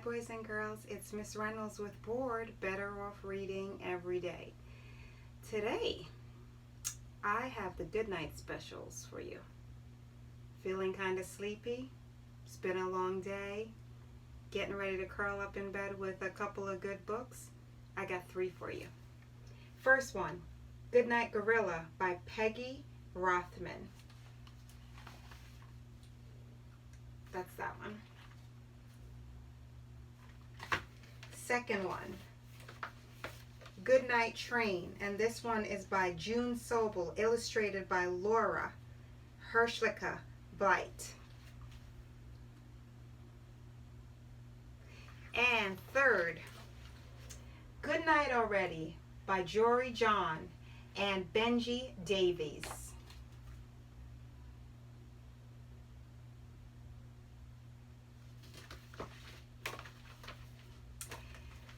boys and girls, it's Miss Reynolds with B.O.R.E.D, Better Off Reading Every Day. Today, I have the Goodnight specials for you. Feeling kind of sleepy? It's been a long day? Getting ready to curl up in bed with a couple of good books? I got 3 for you. First one, Goodnight Gorilla by Peggy Rothman. That's that one. Second one, Goodnight Train, and this one is by June Sobel, illustrated by Laura Hershlicka Blight. And third, Goodnight Already by Jory John and Benji Davies.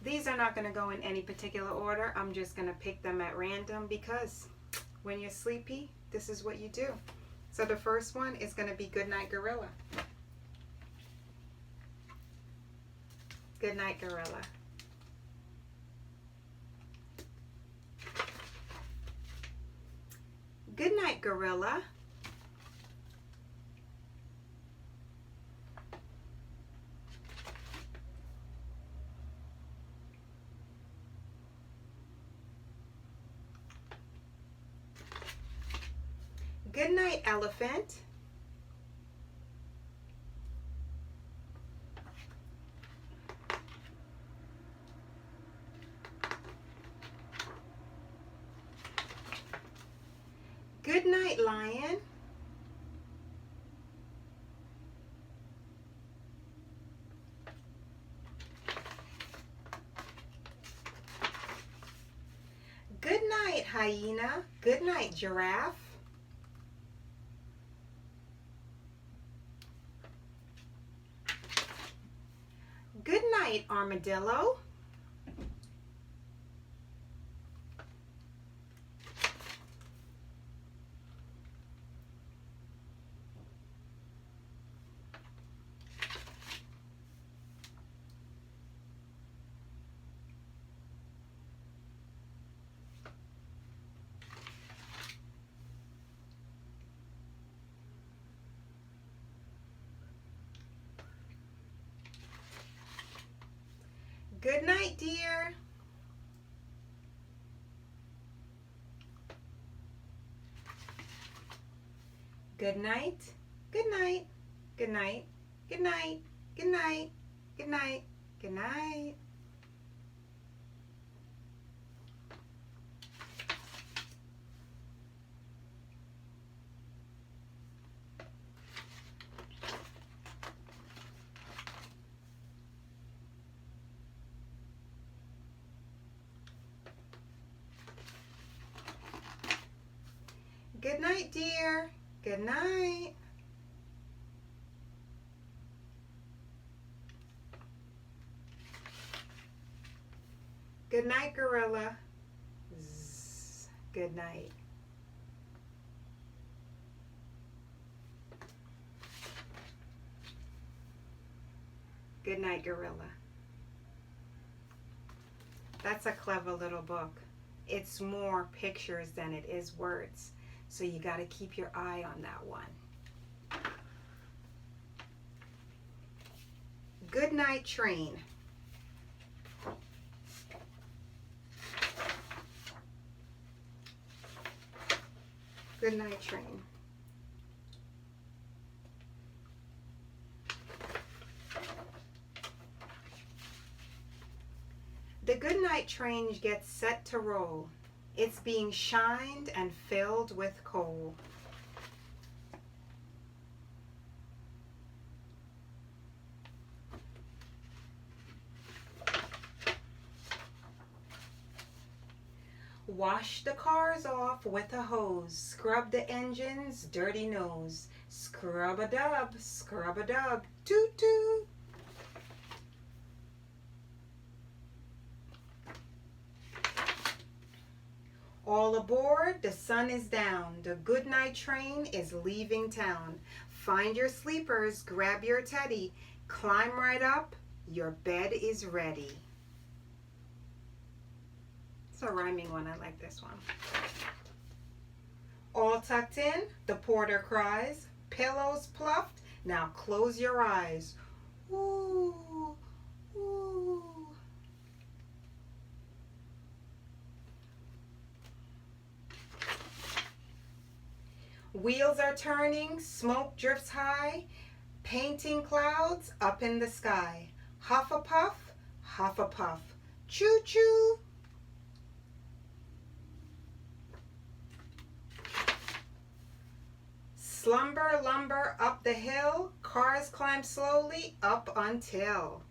These are not going to go in any particular order. I'm just going to pick them at random because when you're sleepy, this is what you do. So the first one is going to be Goodnight Gorilla. Goodnight Gorilla. Goodnight Gorilla. Goodnight Elephant. Goodnight Lion. Goodnight Hyena. Goodnight Giraffe. Goodnight Armadillo. Good night, dear. Good night. Good night. Good night. Good night. Good night. Good night. Good night. Good night, dear. Good night. Good night, Gorilla. Zzz. Good night. Good night, Gorilla. That's a clever little book. It's more pictures than it is words. So you got to keep your eye on that one. Goodnight Train. Goodnight Train. The Goodnight Train gets set to roll. It's being shined and filled with coal. Wash the cars off with a hose. Scrub the engine's dirty nose. Scrub-a-dub, scrub-a-dub, toot-toot. All aboard, the sun is down. The Goodnight Train is leaving town. Find your sleepers, grab your teddy, climb right up, Your bed is ready. It's a rhyming one. I like this one. All tucked in, the porter cries. Pillows pluffed, now close your eyes. Ooh, ooh. Wheels are turning, smoke drifts high, painting clouds up in the sky. Huff a puff, choo choo. Slumber lumber up the hill, cars climb slowly up until.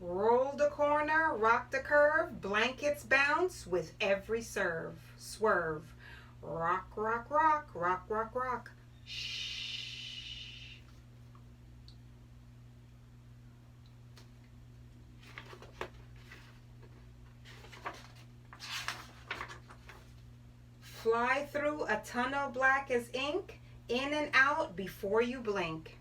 Roll the corner, rock the curve, blankets bounce with every swerve. Rock, rock, rock, rock, rock, rock. Shh. Fly through a tunnel black as ink, in and out before you blink.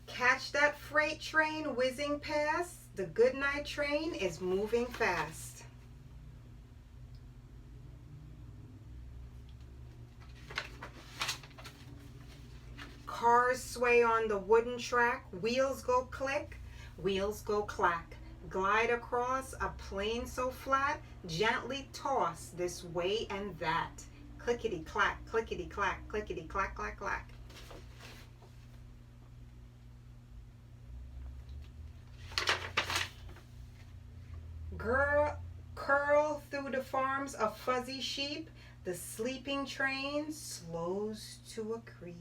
Catch that freight train whizzing past. The Goodnight train is moving fast. Cars sway on the wooden track. Wheels go click, wheels go clack. Glide across a plain so flat. Gently toss this way and that. Clickety clack, clickety clack, clickety clack, clack, clack. Girl, curl through the farms of fuzzy sheep. The sleeping train slows to a creep.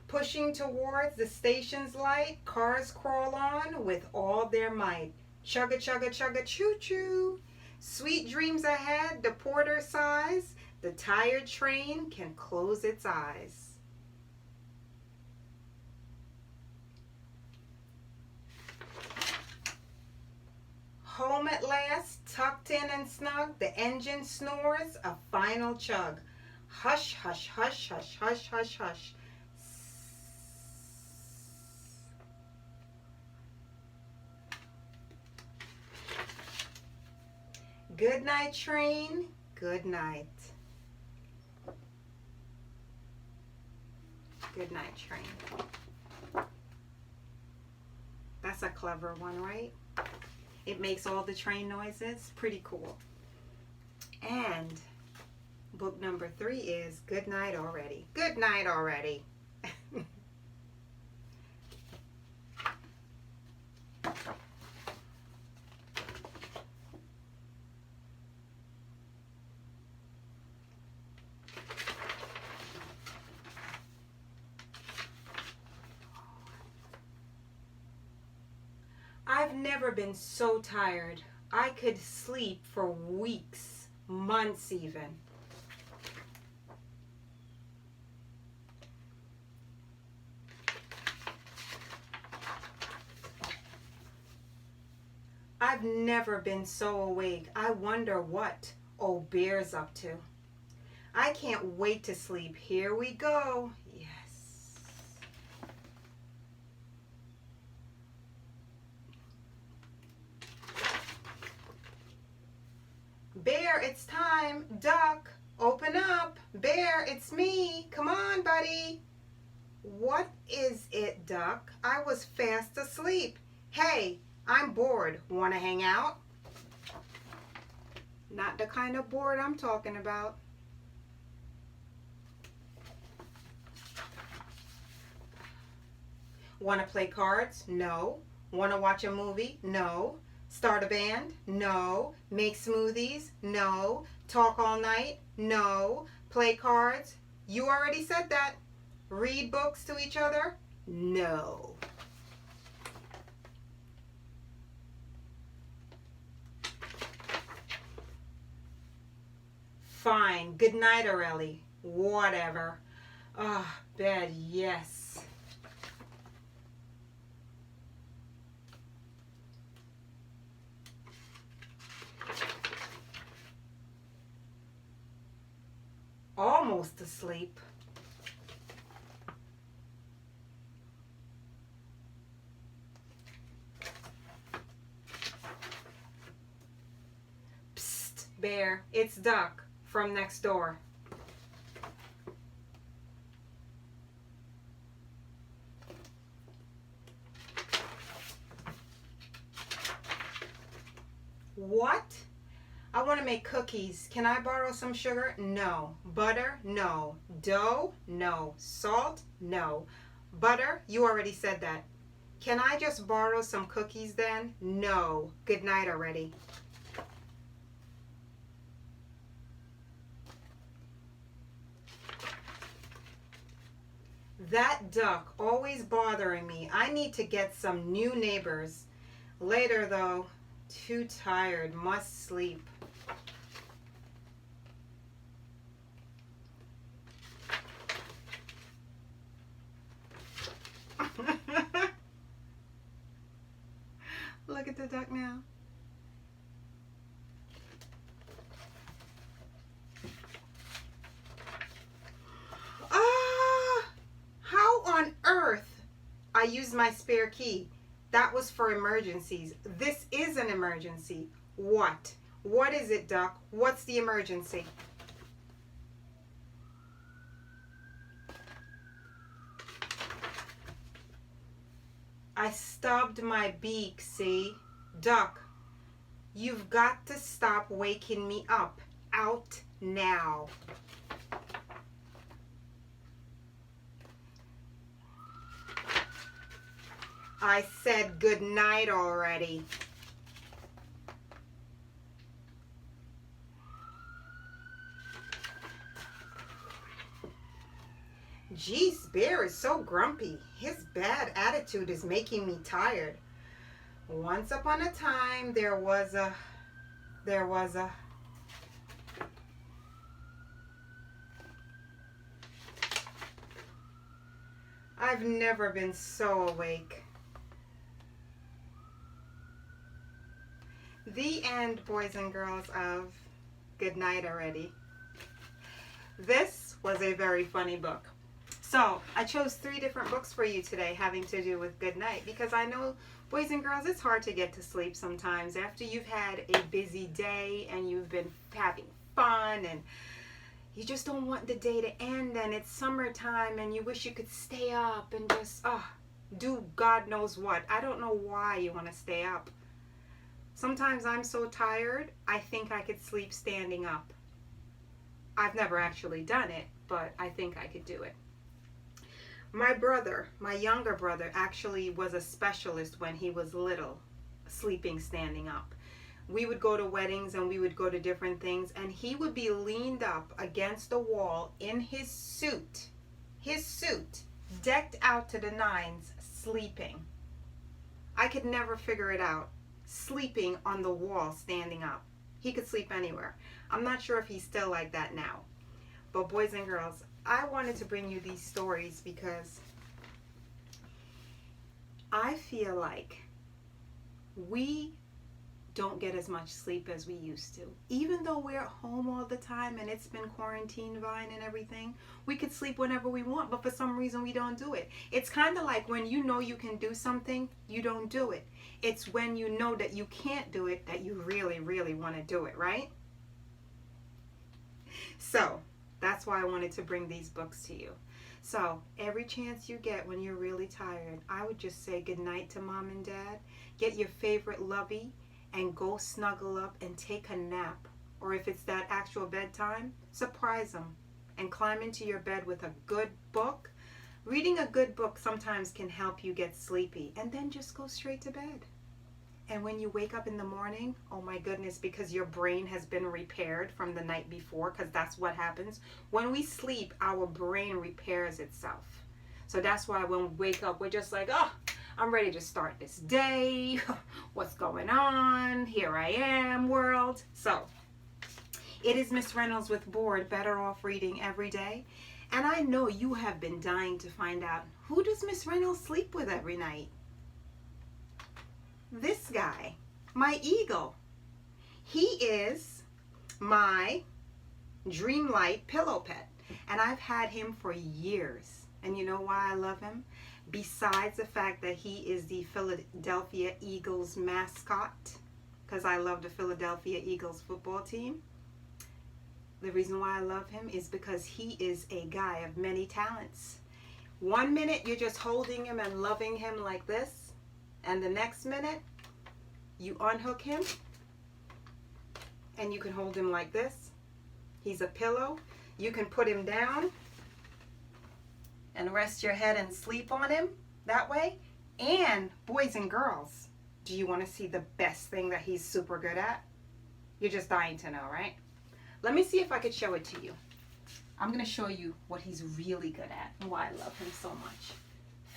Pushing towards the station's light, cars crawl on with all their might. Chugga, chugga, chugga, choo-choo. Sweet dreams ahead, the porter sighs. The tired train can close its eyes. Home at last, tucked in and snug, the engine snores a final chug. Hush, hush, hush, hush, hush, hush, hush. Good night, train. Good night. Good night, train. That's a clever one, right? It makes all the train noises. Pretty cool. And book number 3 is Good Night Already. Good night already. I've never been so tired. I could sleep for weeks, months even. I've never been so awake. I wonder what old Bear's up to. I can't wait to sleep. Here we go. Yes. Bear, it's time. Duck, open up. Bear, it's me. Come on, buddy. What is it, Duck? I was fast asleep. Hey, I'm bored. Want to hang out? Not the kind of bored I'm talking about. Want to play cards? No. Want to watch a movie? No. Start a band? No. Make smoothies? No. Talk all night? No. Play cards? You already said that. Read books to each other? No. Fine. Good night, Aurelie. Whatever. Ah, bed, yes. Almost asleep. Psst, Bear, it's Duck from next door. What? I want to make cookies. Can I borrow some sugar? No. Butter? No. Dough? No. Salt? No. Butter? You already said that. Can I just borrow some cookies then? No. Good night already. That duck always bothering me. I need to get some new neighbors. Later though. Too tired. Must sleep. Look at the duck now. How on earth I used my spare key? That was for emergencies. This is an emergency. What? What is it, Duck? What's the emergency? I stubbed my beak, see? Duck, you've got to stop waking me up. Out now. I said good night already. Geez, Bear is so grumpy. His bad attitude is making me tired. Once upon a time, there was a... I've never been so awake. The end, boys and girls, of Good Night Already. This was a very funny book. So I chose 3 different books for you today having to do with good night, because I know, boys and girls, it's hard to get to sleep sometimes after you've had a busy day and you've been having fun and you just don't want the day to end, and it's summertime and you wish you could stay up and just do God knows what. I don't know why you want to stay up. Sometimes I'm so tired, I think I could sleep standing up. I've never actually done it, but I think I could do it. My brother, my younger brother, actually was a specialist when he was little, sleeping standing up. We would go to weddings and we would go to different things, and he would be leaned up against the wall in his suit, decked out to the nines, sleeping. I could never figure it out. Sleeping on the wall, standing up. He could sleep anywhere. I'm not sure if he's still like that now. But boys and girls, I wanted to bring you these stories because I feel like we don't get as much sleep as we used to. Even though we're at home all the time and it's been quarantine vine and everything, we could sleep whenever we want, but for some reason we don't do it. It's kind of like when you know you can do something, you don't do it. It's when you know that you can't do it that you really, really want to do it, right? So that's why I wanted to bring these books to you. So every chance you get when you're really tired, I would just say goodnight to mom and dad. Get your favorite lovey and go snuggle up and take a nap. Or if it's that actual bedtime, surprise them and climb into your bed with a good book. Reading a good book sometimes can help you get sleepy, and then just go straight to bed. And when you wake up in the morning, oh my goodness, because your brain has been repaired from the night before, because that's what happens. When we sleep, our brain repairs itself. So that's why when we wake up, we're just like, oh, I'm ready to start this day. What's going on? Here I am, world. So it is Miss Reynolds with B.O.R.E.D, Better Off Reading Every Day. And I know you have been dying to find out, who does Miss Reynolds sleep with every night? This guy, my eagle. He is my Dreamlight pillow pet, and I've had him for years. And you know why I love him? Besides the fact that he is the Philadelphia Eagles mascot, because I love the Philadelphia Eagles football team. The reason why I love him is because he is a guy of many talents. 1 minute you're just holding him and loving him like this, and the next minute you unhook him and you can hold him like this. He's a pillow. You can put him down and rest your head and sleep on him that way. And boys and girls, do you want to see the best thing that he's super good at? You're just dying to know, right? Let me see if I could show it to you. I'm going to show you what he's really good at and why I love him so much.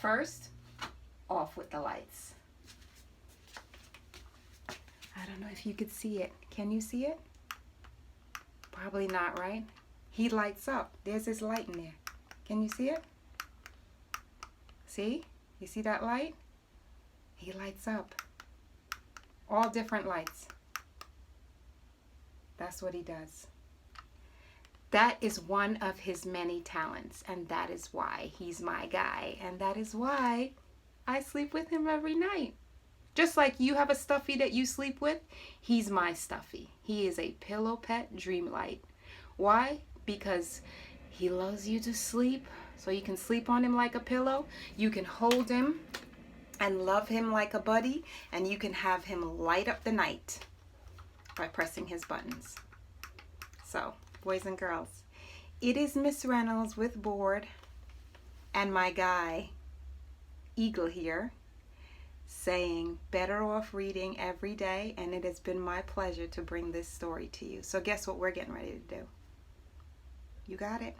First, off with the lights. I don't know if you could see it. Can you see it? Probably not, right? He lights up. There's his light in there. Can you see it? See? You see that light? He lights up. All different lights. That's what he does. That is one of his many talents, and that is why he's my guy, and that is why I sleep with him every night. Just like you have a stuffy that you sleep with, he's my stuffy. He is a pillow pet Dreamlight. Why? Because he loves you to sleep, so you can sleep on him like a pillow. You can hold him and love him like a buddy, and you can have him light up the night by pressing his buttons. So, boys and girls, it is Miss Reynolds with B.O.R.E.D and my guy, Eagle here, saying better off reading every day, and it has been my pleasure to bring this story to you. So guess what we're getting ready to do? You got it?